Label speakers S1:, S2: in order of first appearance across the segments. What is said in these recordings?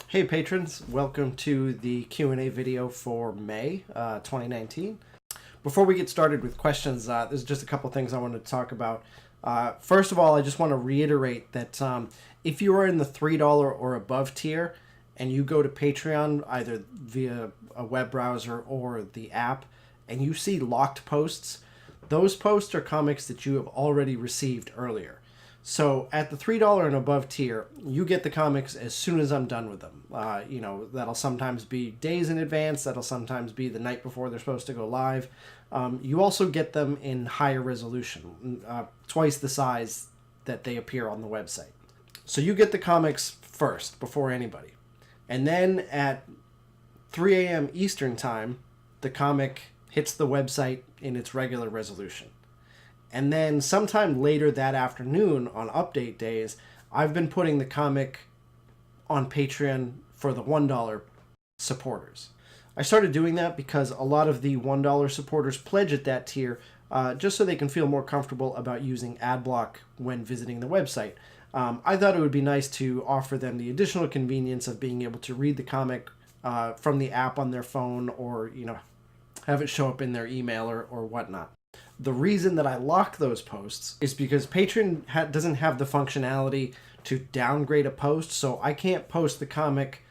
S1: Hey patrons, welcome to the Q&A video for May 2019. Before we get started with questions, there's just a couple things I wanted to talk about. First of all, I just want to reiterate that if you are in the $3 or above tier and you go to Patreon either via a web browser or the app and you see locked posts, those posts are comics that you have already received earlier. So at the $3 and above tier, you get the comics as soon as I'm done with them. That'll sometimes be days in advance. That'll sometimes be the night before they're supposed to go live. You also get them in higher resolution, twice the size that they appear on the website. So you get the comics first, before anybody. And then at 3 a.m. Eastern time, the comic hits the website in its regular resolution. And then sometime later that afternoon on update days, I've been putting the comic on Patreon for the $1 supporters. I started doing that because a lot of the $1 supporters pledge at that tier just so they can feel more comfortable about using AdBlock when visiting the website. I thought it would be nice to offer them the additional convenience of being able to read the comic from the app on their phone or, have it show up in their email or whatnot. The reason that I lock those posts is because Patreon doesn't have the functionality to downgrade a post, so I can't post the comic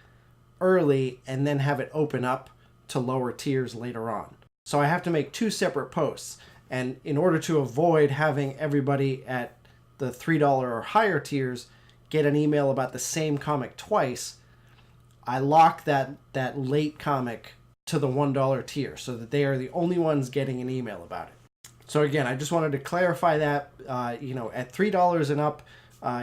S1: early and then have it open up to lower tiers later on. So I have to make two separate posts, and in order to avoid having everybody at the $3 or higher tiers get an email about the same comic twice, I lock that late comic to the $1 tier so that they are the only ones getting an email about it. So again, I just wanted to clarify that, at $3 and up,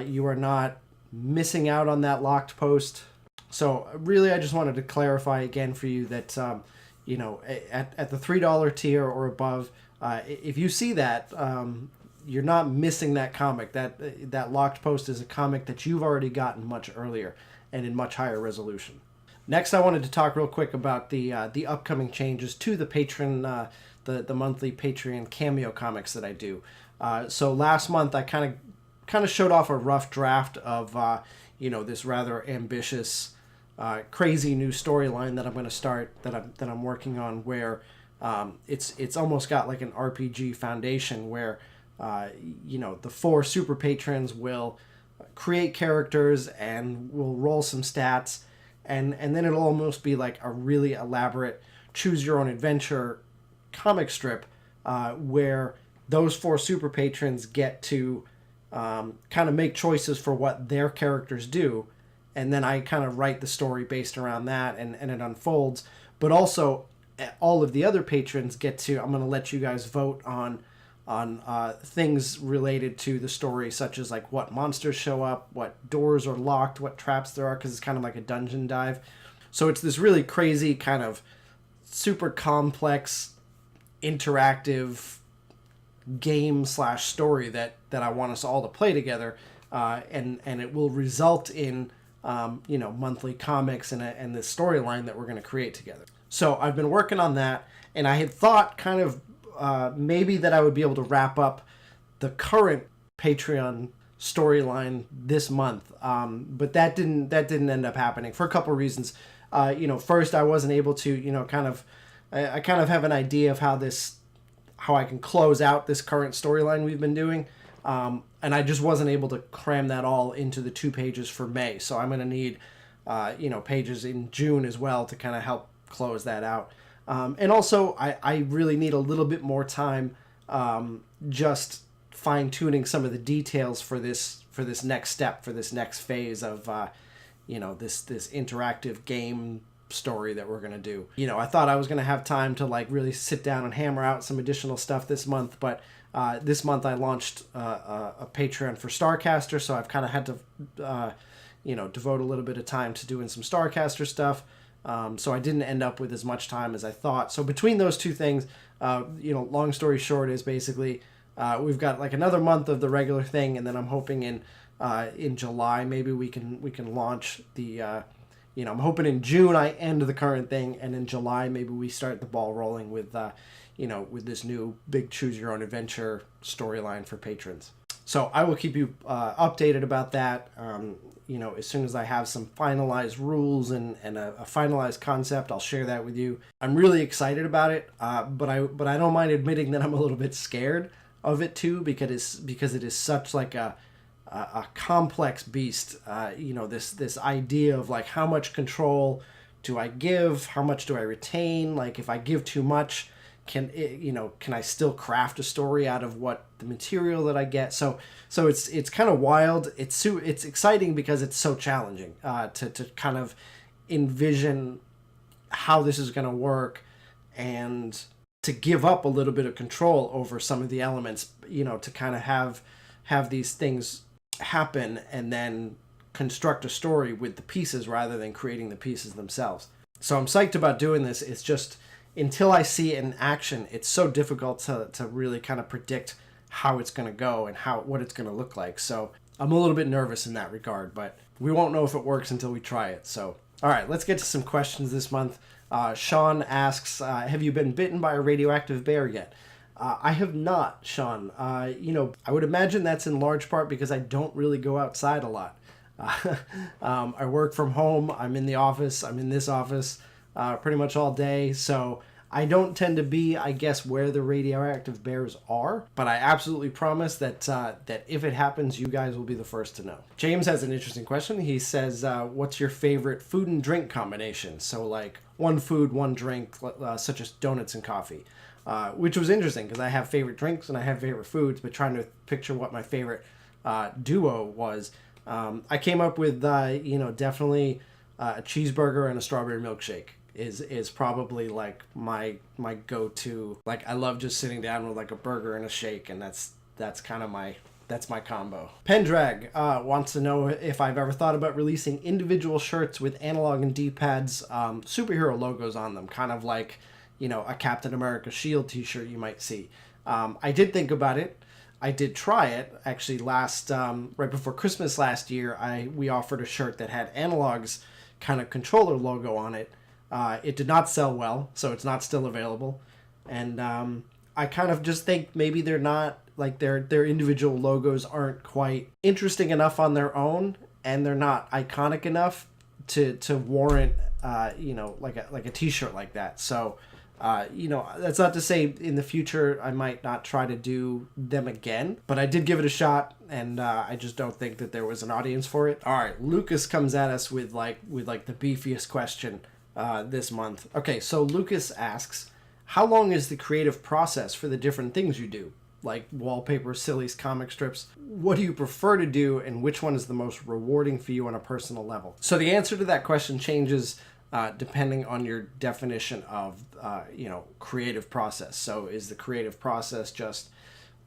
S1: you are not missing out on that locked post. So really, I just wanted to clarify again for you that, at the $3 tier or above, if you see that, you're not missing that comic. That locked post is a comic that you've already gotten much earlier and in much higher resolution. Next, I wanted to talk real quick about the upcoming changes to the Patreon, the monthly Patreon cameo comics that I do. So last month I kind of showed off a rough draft of this rather ambitious, crazy new storyline that I'm going to start that I'm working on, where it's almost got like an RPG foundation where the 4 super patrons will create characters and will roll some stats, and then it'll almost be like a really elaborate choose your own adventure comic strip where those 4 super patrons get to kind of make choices for what their characters do, and then I kind of write the story based around that, and it unfolds. But also all of the other patrons get to, I'm going to let you guys vote on things related to the story, such as like what monsters show up, what doors are locked, what traps there are, because it's kind of like a dungeon dive. So it's this really crazy kind of super complex interactive game / story that I want us all to play together, and it will result in monthly comics and this storyline that we're going to create together. So I've been working on that, and I had thought kind of maybe that I would be able to wrap up the current Patreon storyline this month, but that didn't end up happening for a couple reasons. First, I wasn't able to I kind of have an idea of how I can close out this current storyline we've been doing, and I just wasn't able to cram that all into the 2 pages for May. So I'm going to need, pages in June as well to kind of help close that out. And also, I really need a little bit more time just fine-tuning some of the details for this next step, for this next phase of, this interactive game story that we're going to do. I thought I was going to have time to like really sit down and hammer out some additional stuff this month, but this month I launched a Patreon for Starcaster, so I've kind of had to devote a little bit of time to doing some Starcaster stuff, so I didn't end up with as much time as I thought. So between those two things, long story short is basically we've got like another month of the regular thing, and then I'm hoping in July maybe we can launch the I'm hoping in June I end the current thing, and in July maybe we start the ball rolling with with this new big choose your own adventure storyline for patrons. So I will keep you updated about that. As soon as I have some finalized rules and a finalized concept, I'll share that with you. I'm really excited about it, but I don't mind admitting that I'm a little bit scared of it too, because it is such like a complex beast. This idea of like how much control do I give, how much do I retain? Like if I give too much, can I still craft a story out of what the material that I get? So it's kind of wild. It's exciting because it's so challenging to kind of envision how this is going to work, and to give up a little bit of control over some of the elements, to kind of have these things happen and then construct a story with the pieces rather than creating the pieces themselves. So I'm psyched about doing this. It's just, until I see it in action, it's so difficult to really kind of predict how it's going to go and what it's going to look like. So I'm a little bit nervous in that regard, but we won't know if it works until we try it. So, all right, let's get to some questions this month. Sean asks, have you been bitten by a radioactive bear yet? I have not, Sean. I would imagine that's in large part because I don't really go outside a lot. I work from home. I'm in the office. I'm in this office pretty much all day. So I don't tend to be, I guess, where the radioactive bears are. But I absolutely promise that if it happens, you guys will be the first to know. James has an interesting question. He says, what's your favorite food and drink combination? So like one food, one drink, such as donuts and coffee. Which was interesting because I have favorite drinks and I have favorite foods, but trying to picture what my favorite duo was. I came up with, definitely a cheeseburger and a strawberry milkshake is probably like my go-to. Like I love just sitting down with like a burger and a shake, and that's kind of my combo. Pendrag wants to know if I've ever thought about releasing individual shirts with analog and D-pads, superhero logos on them, kind of like, a Captain America Shield t-shirt you might see. I did think about it. I did try it actually right before Christmas last year. We offered a shirt that had Analog's kind of controller logo on it. It did not sell well, so it's not still available. And I kind of just think maybe they're not, like their individual logos aren't quite interesting enough on their own, and they're not iconic enough to warrant like a t-shirt like that. So that's not to say in the future I might not try to do them again, but I did give it a shot, and I just don't think that there was an audience for it. All right, Lucas comes at us with the beefiest question this month. Okay, so Lucas asks, how long is the creative process for the different things you do? Like wallpaper, sillies, comic strips. What do you prefer to do, and which one is the most rewarding for you on a personal level? So the answer to that question changes depending on your definition of, creative process. So is the creative process just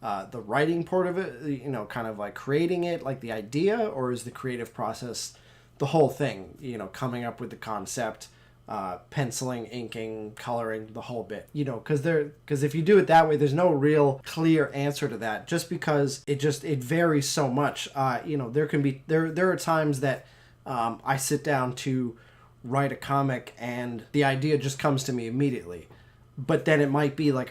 S1: the writing part of it, kind of like creating it, like the idea, or is the creative process the whole thing, coming up with the concept, penciling, inking, coloring, the whole bit, because if you do it that way, there's no real clear answer to that, just because it varies so much. There are times that I sit down to write a comic and the idea just comes to me immediately, but then it might be like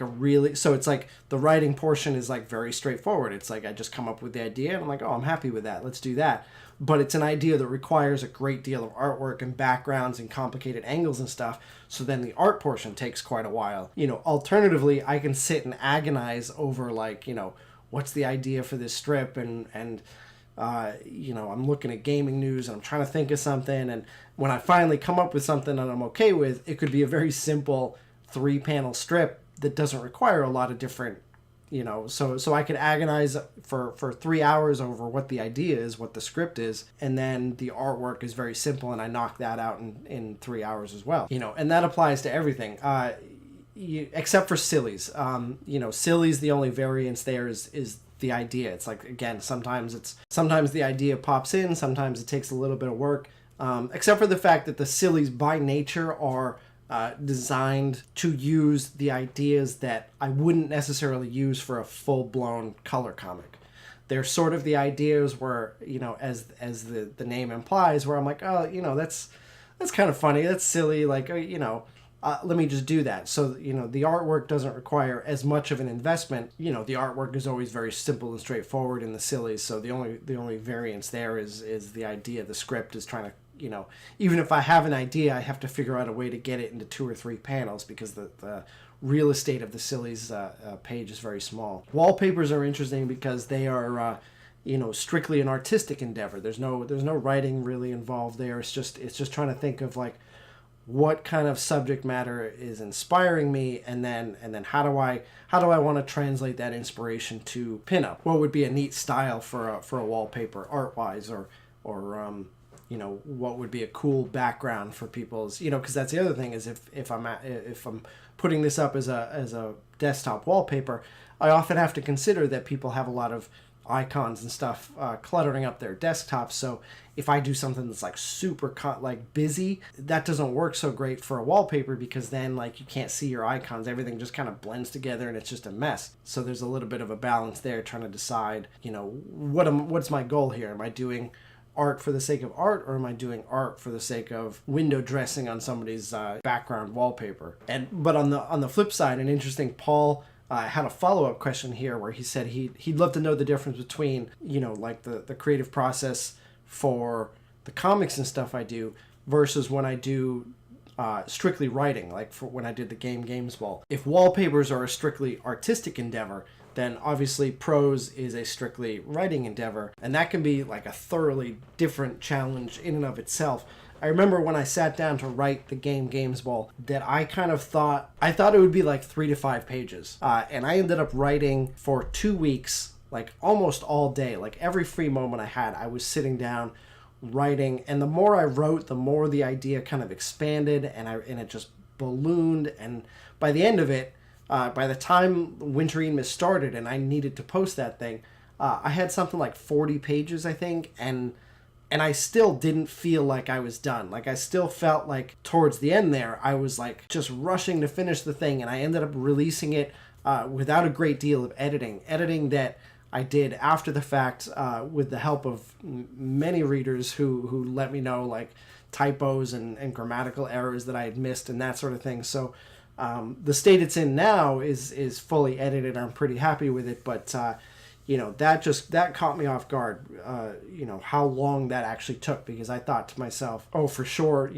S1: so it's like the writing portion is like very straightforward. It's like I just come up with the idea and I'm like, oh, I'm happy with that, let's do that. But it's an idea that requires a great deal of artwork and backgrounds and complicated angles and stuff, so then the art portion takes quite a while. Alternatively, I can sit and agonize over like, what's the idea for this strip, and I'm looking at gaming news and I'm trying to think of something, and when I finally come up with something that I'm okay with, it could be a very simple 3-panel strip that doesn't require a lot of different, so I could agonize for 3 hours over what the idea is, what the script is, and then the artwork is very simple and I knock that out in 3 hours as well. And that applies to everything. Except for sillies. Sillies, the only variance there is the idea. It's like, again, sometimes the idea pops in, sometimes it takes a little bit of work. Except for the fact that the sillies by nature are designed to use the ideas that I wouldn't necessarily use for a full-blown color comic. They're sort of the ideas where, as the name implies, where I'm like, oh, that's kind of funny, that's silly, like, let me just do that. So, the artwork doesn't require as much of an investment. The artwork is always very simple and straightforward in the sillies. So the only variance there is the idea. The script is trying to, even if I have an idea, I have to figure out a way to get it into 2 or 3 panels because the real estate of the sillies page is very small. Wallpapers are interesting because they are, strictly an artistic endeavor. There's no writing really involved there. It's just trying to think of like, what kind of subject matter is inspiring me, and then how do I want to translate that inspiration to pinup? What would be a neat style for a wallpaper art wise, or what would be a cool background for people's, because that's the other thing is if I'm putting this up as a desktop wallpaper, I often have to consider that people have a lot of icons and stuff cluttering up their desktops. So if I do something that's like super busy, that doesn't work so great for a wallpaper because then like you can't see your icons. Everything just kind of blends together and it's just a mess. So there's a little bit of a balance there, trying to decide, what's my goal here? Am I doing art for the sake of art, or am I doing art for the sake of window dressing on somebody's background wallpaper? But on the flip side, an interesting Paul had a follow-up question here where he said he'd love to know the difference between, like the creative process for the comics and stuff I do versus when I do strictly writing, like for when I did the Games Ball. If wallpapers are a strictly artistic endeavor, then obviously prose is a strictly writing endeavor, and that can be like a thoroughly different challenge in and of itself. I remember when I sat down to write the Games Ball that I kind of thought it would be like 3 to 5 pages. And I ended up writing for 2 weeks, like almost all day. Like every free moment I had, I was sitting down writing. And the more I wrote, the more the idea kind of expanded and it just ballooned. And by the end of it, by the time Winter Emus started and I needed to post that thing, I had something like 40 pages, I think. And I still didn't feel like I was done. Like I still felt like towards the end there, I was like just rushing to finish the thing. And I ended up releasing it without a great deal of editing that I did after the fact with the help of many readers who let me know like typos and grammatical errors that I had missed and that sort of thing. So the state it's in now is fully edited. I'm pretty happy with it, but that caught me off guard, how long that actually took, because I thought to myself, oh, for sure,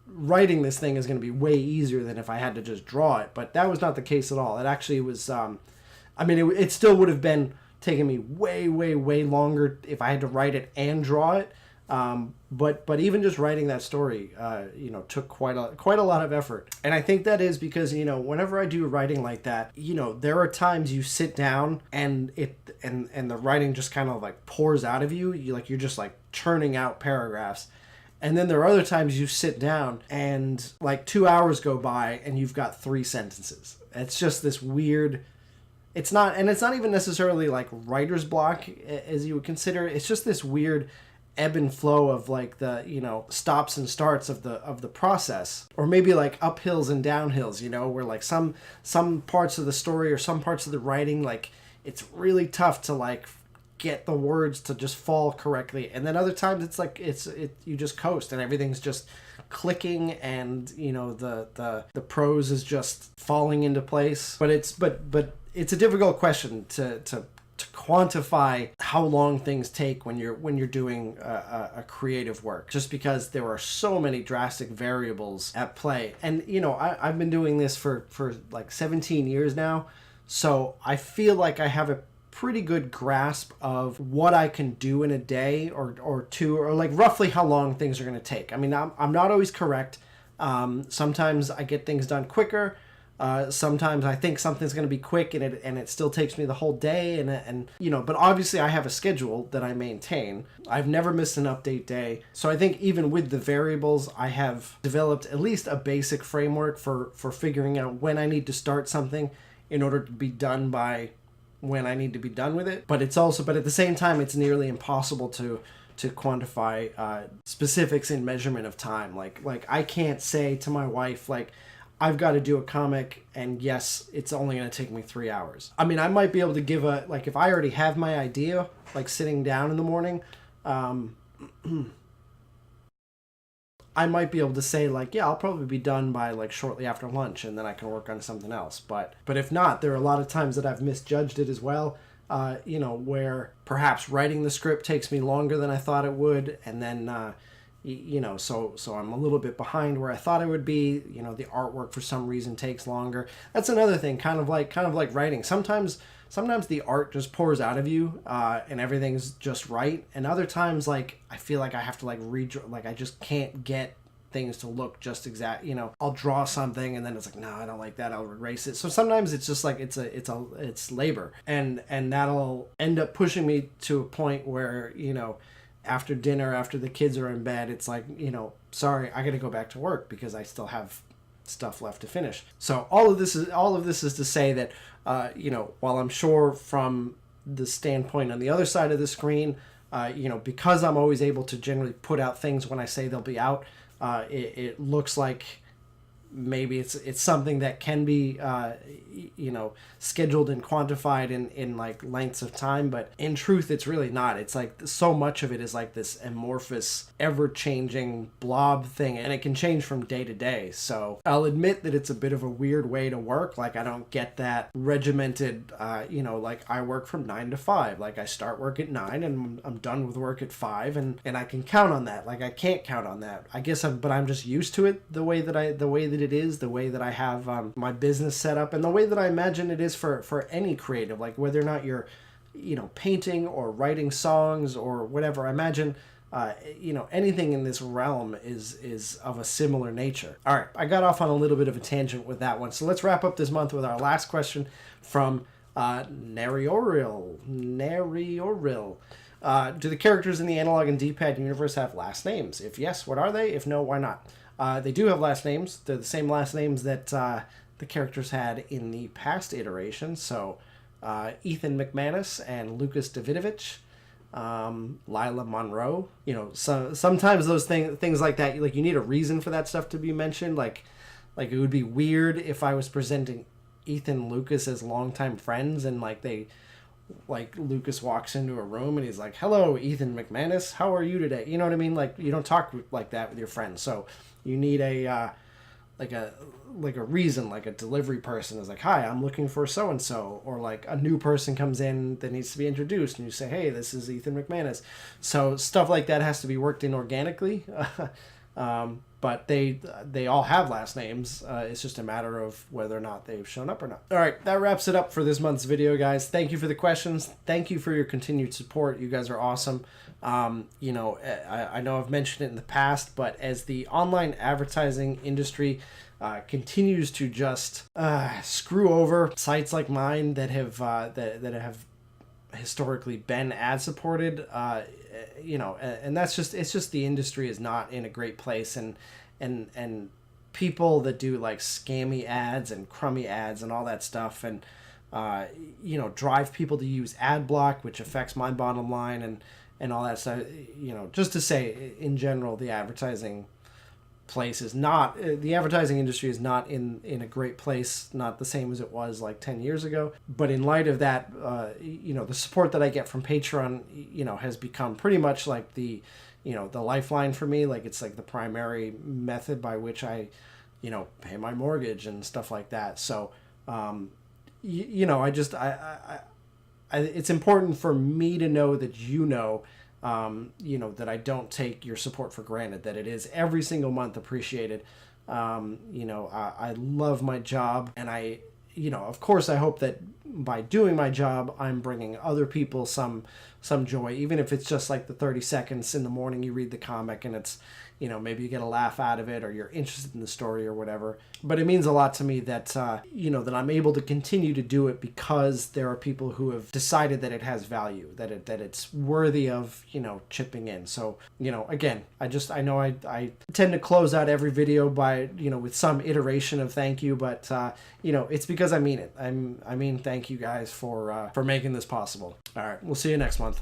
S1: writing this thing is going to be way easier than if I had to just draw it. But that was not the case at all. It actually was, it still would have been taking me way, way, way longer if I had to write it and draw it. But even just writing that story, took quite a lot of effort. And I think that is because, whenever I do writing like that, there are times you sit down and the writing just kind of like pours out of you. You're just like churning out paragraphs. And then there are other times you sit down and like 2 hours go by and you've got 3 sentences. It's just this weird, it's not even necessarily like writer's block as you would consider. It's just this weird ebb and flow of like the stops and starts of the process, or maybe like uphills and downhills, where like some parts of the story or some parts of the writing, like it's really tough to like get the words to just fall correctly, and then other times it's like you just coast and everything's just clicking and the prose is just falling into place. But it's a difficult question to quantify how long things take when you're doing a creative work, just because there are so many drastic variables at play. And I've been doing this for like 17 years now, so I feel like I have a pretty good grasp of what I can do in a day or two, or like roughly how long things are going to take. I mean, I'm not always correct. Sometimes I get things done quicker. Sometimes I think something's going to be quick and it still takes me the whole day, but obviously I have a schedule that I maintain. I've never missed an update day. So I think even with the variables, I have developed at least a basic framework for figuring out when I need to start something in order to be done by when I need to be done with it. But at the same time, it's nearly impossible to quantify specifics in measurement of time. Like I can't say to my wife, like, I've got to do a comic, and yes, it's only going to take me 3 hours. I mean, I might be able to give if I already have my idea, like sitting down in the morning, I might be able to say like, yeah, I'll probably be done by like shortly after lunch, and then I can work on something else. But if not, there are a lot of times that I've misjudged it as well. Where perhaps writing the script takes me longer than I thought it would, and then so I'm a little bit behind where I thought I would be. The artwork for some reason takes longer. That's another thing, kind of like writing. Sometimes the art just pours out of you, and everything's just right, and other times like I feel like I have to like redraw, like I just can't get things to look just exact. I'll draw something and then it's like, no, I don't like that, I'll erase it. So sometimes it's just like it's labor, and that'll end up pushing me to a point where after dinner, after the kids are in bed, it's like, sorry, I gotta go back to work because I still have stuff left to finish. So all of this is to say that while I'm sure from the standpoint on the other side of the screen, because I'm always able to generally put out things when I say they'll be out, it looks like maybe it's something that can be scheduled and quantified in like lengths of time, but in truth it's really not. It's like so much of it is like this amorphous, ever-changing blob thing, and it can change from day to day. So I'll admit that it's a bit of a weird way to work. Like I don't get that regimented like I work from 9 to 5. Like I start work at 9 and I'm done with work at 5, and I can count on that. Like I can't count on that, I guess. But I'm just used to it, the way that it is, the way that I have my business set up, and the way that I imagine it is for any creative, like whether or not you're painting or writing songs or whatever. I imagine anything in this realm is of a similar nature. All right, I got off on a little bit of a tangent with that one, so let's wrap up this month with our last question from Narioril. Do the characters in the analog and D-pad universe have last names? If yes, what are they? If no, why not? They do have last names. They're the same last names that the characters had in the past iteration. So Ethan McManus and Lucas Davidovich, Lila Monroe. So sometimes those things like that, like you need a reason for that stuff to be mentioned. Like it would be weird if I was presenting Ethan and Lucas as longtime friends, and like Lucas walks into a room and he's like, "Hello, Ethan McManus, how are you today?" You know what I mean? Like you don't talk like that with your friends. So you need a reason, like a delivery person is like, "Hi, I'm looking for so and so," or like a new person comes in that needs to be introduced, and you say, "Hey, this is Ethan McManus." So stuff like that has to be worked in organically. But they all have last names. It's just a matter of whether or not they've shown up or not. All right, that wraps it up for this month's video, guys. Thank you for the questions. Thank you for your continued support. You guys are awesome. I know I've mentioned it in the past, but as the online advertising industry continues to just screw over sites like mine that have historically been ad supported, and it's just the industry is not in a great place, and people that do like scammy ads and crummy ads and all that stuff, and drive people to use ad block, which affects my bottom line and all that stuff. Just to say, in general, the advertising industry is not in a great place, not the same as it was like 10 years ago. But in light of that, the support that I get from Patreon, has become pretty much like the lifeline for me. Like it's like the primary method by which I, pay my mortgage and stuff like that. So, it's important for me to know that that I don't take your support for granted, that it is every single month appreciated. I love my job, and of course I hope that by doing my job, I'm bringing other people some joy, even if it's just like the 30 seconds in the morning you read the comic and it's, maybe you get a laugh out of it, or you're interested in the story or whatever. But it means a lot to me that, that I'm able to continue to do it because there are people who have decided that it has value, that it's worthy of, chipping in. So, again, I know I tend to close out every video by, with some iteration of thank you, but, it's because I mean it. I mean, thank you guys for making this possible. All right, we'll see you next month.